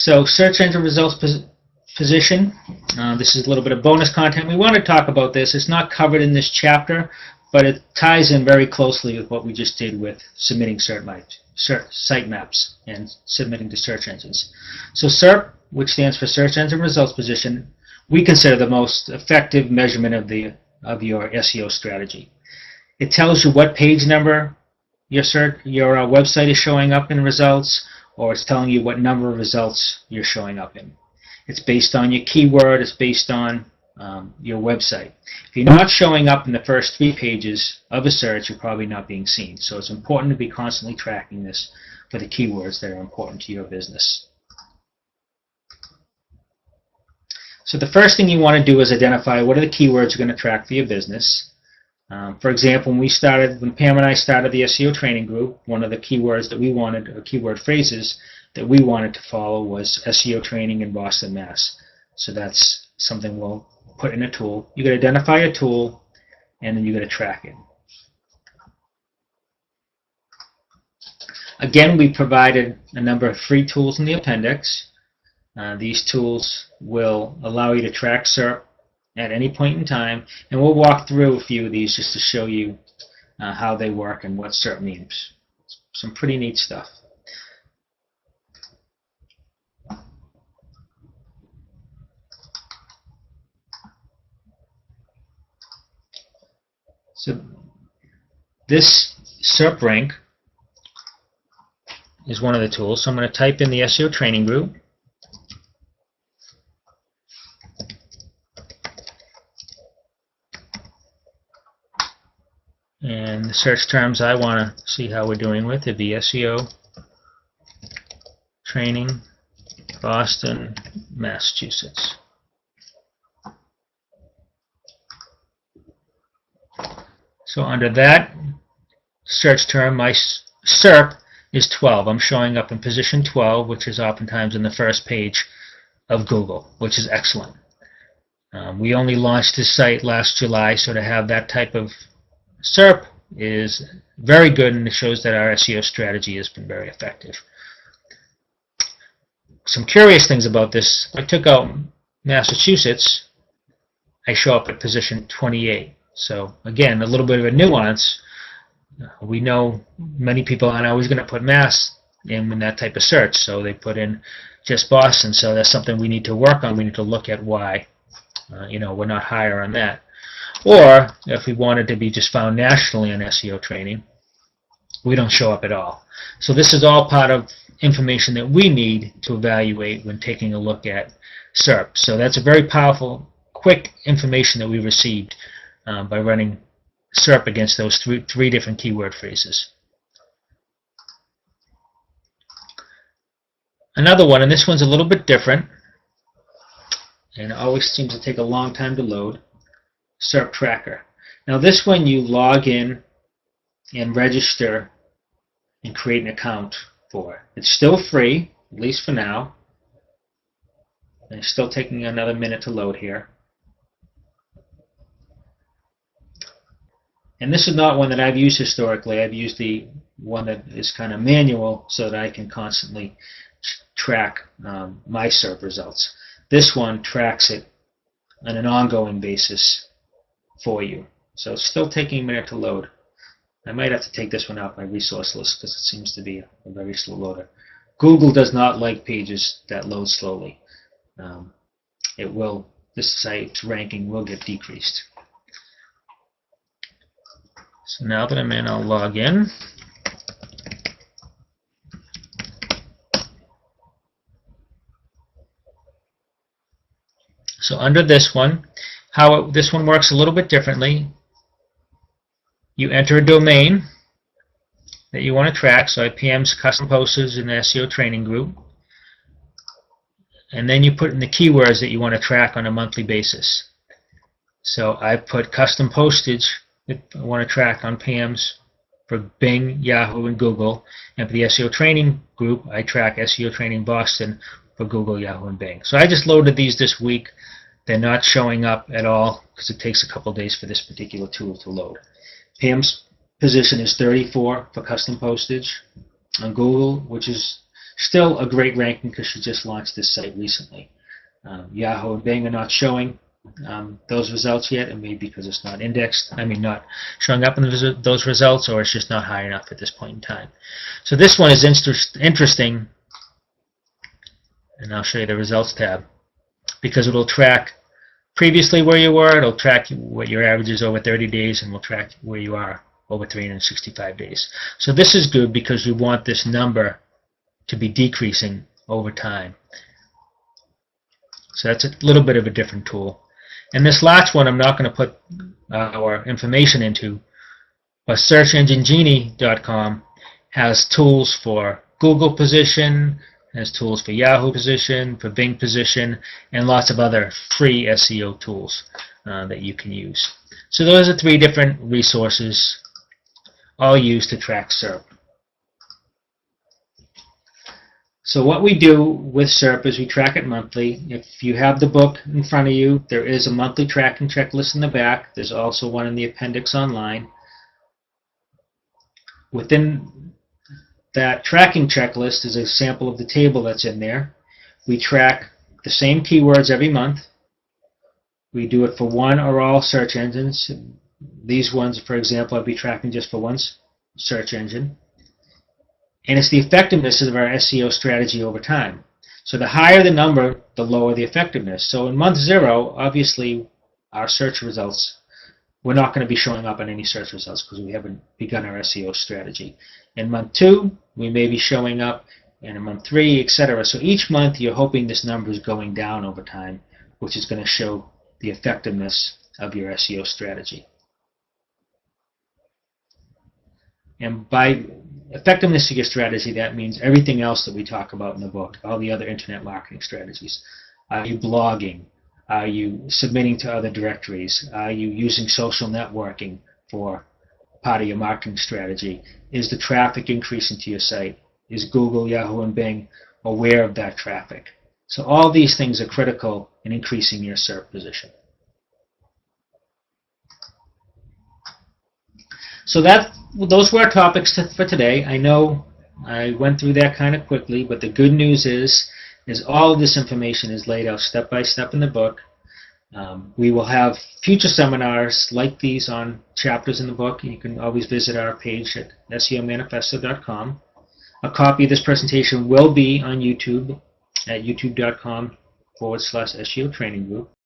So search engine results position. This is a little bit of bonus content. We want to talk about this. It's not covered in this chapter, but it ties in very closely with what we just did with submitting site maps and submitting to search engines. So SERP, which stands for search engine results position, we consider the most effective measurement of your SEO strategy. It tells you what page number your website is showing up in results, or it's telling you what number of results you're showing up in. It's based on your keyword. It's based on your website. If you're not showing up in the first 3 pages of a search, you're probably not being seen. So it's important to be constantly tracking this for the keywords that are important to your business. So the first thing you want to do is identify what are the keywords you're going to track for your business. For example, when Pam and I started the SEO training group, one of the keywords that we wanted, or keyword phrases that we wanted to follow, was SEO training in Boston, Mass. So that's something we'll put in a tool. You got to identify a tool, and then you got to track it. Again, we provided a number of free tools in the appendix. These tools will allow you to track SERP at any point in time, and we'll walk through a few of these just to show you how they work and what SERP means. Some pretty neat stuff. So this SERP rank is one of the tools. So I'm going to type in the SEO training group. And the search terms I want to see how we're doing with would be SEO training Boston, Massachusetts. So under that search term, my SERP is 12. I'm showing up in position 12, which is oftentimes in the first page of Google, which is excellent. We only launched this site last July, so to have that type of SERP is very good, and it shows that our SEO strategy has been very effective. Some curious things about this: if I took out Massachusetts, I show up at position 28. So again, a little bit of a nuance. We know many people aren't always going to put Mass in that type of search, so they put in just Boston. So that's something we need to work on. We need to look at why we're not higher on that. Or if we wanted to be just found nationally on SEO training, we don't show up at all. So this is all part of information that we need to evaluate when taking a look at SERP. So that's a very powerful, quick information that we received by running SERP against those three different keyword phrases. Another one, and this one's a little bit different, and it always seems to take a long time to load. SERP Tracker. Now this one you log in and register and create an account for. It's still free, at least for now. And it's still taking another minute to load here. And this is not one that I've used historically. I've used the one that is kind of manual so that I can constantly track my SERP results. This one tracks it on an ongoing basis for you. So it's still taking a minute to load. I might have to take this one out my resource list because it seems to be a very slow loader. Google does not like pages that load slowly. This site's ranking will get decreased. So now that I'm in, I'll log in. So under this one, this one works a little bit differently. You enter a domain that you want to track. So IPM's custom postage in the SEO training group. And then you put in the keywords that you want to track on a monthly basis. So I put custom postage that I want to track on Pam's for Bing, Yahoo, and Google. And for the SEO training group, I track SEO training Boston for Google, Yahoo, and Bing. So I just loaded these this week. They're not showing up at all because it takes a couple days for this particular tool to load. Pam's position is 34 for custom postage on Google, which is Still a great ranking because she just launched this site recently. Yahoo and Bing are not showing those results yet, and maybe because it's not indexed, not showing up in those results, or it's just not high enough at this point in time. So this one is interesting, and I'll show you the results tab, because it'll track previously where you were, it'll track what your average is over 30 days, and will track where you are over 365 days. So this is good because we want this number to be decreasing over time. So that's a little bit of a different tool. And this last one I'm not going to put our information into, but SearchEngineGenie.com has tools for Google position, has tools for Yahoo position, for Bing position, and lots of other free SEO tools that you can use. So those are 3 different resources, all used to track SERP. So what we do with SERP is we track it monthly. If you have the book in front of you, there is a monthly tracking checklist in the back. There's also one in the appendix online. Within that tracking checklist is a sample of the table that's in there. We track the same keywords every month. We do it for one or all search engines. These ones, for example, I'll be tracking just for one search engine. And it's the effectiveness of our SEO strategy over time. So the higher the number, the lower the effectiveness. So in month 0, obviously, our search results, we're not going to be showing up on any search results because we haven't begun our SEO strategy. In month 2, we may be showing up, and in month 3, etc. So each month, you're hoping this number is going down over time, which is going to show the effectiveness of your SEO strategy. And by effectiveness of your strategy, that means everything else that we talk about in the book, all the other internet marketing strategies. Are you blogging? Are you submitting to other directories? Are you using social networking for part of your marketing strategy? Is the traffic increasing to your site? Is Google, Yahoo, and Bing aware of that traffic? So all these things are critical in increasing your SERP position. So those were our topics for today. I know I went through that kind of quickly, but the good news is all of this information is laid out step by step in the book. We will have future seminars like these on chapters in the book. You can always visit our page at SEOmanifesto.com. A copy of this presentation will be on YouTube at youtube.com/SEO Training Group.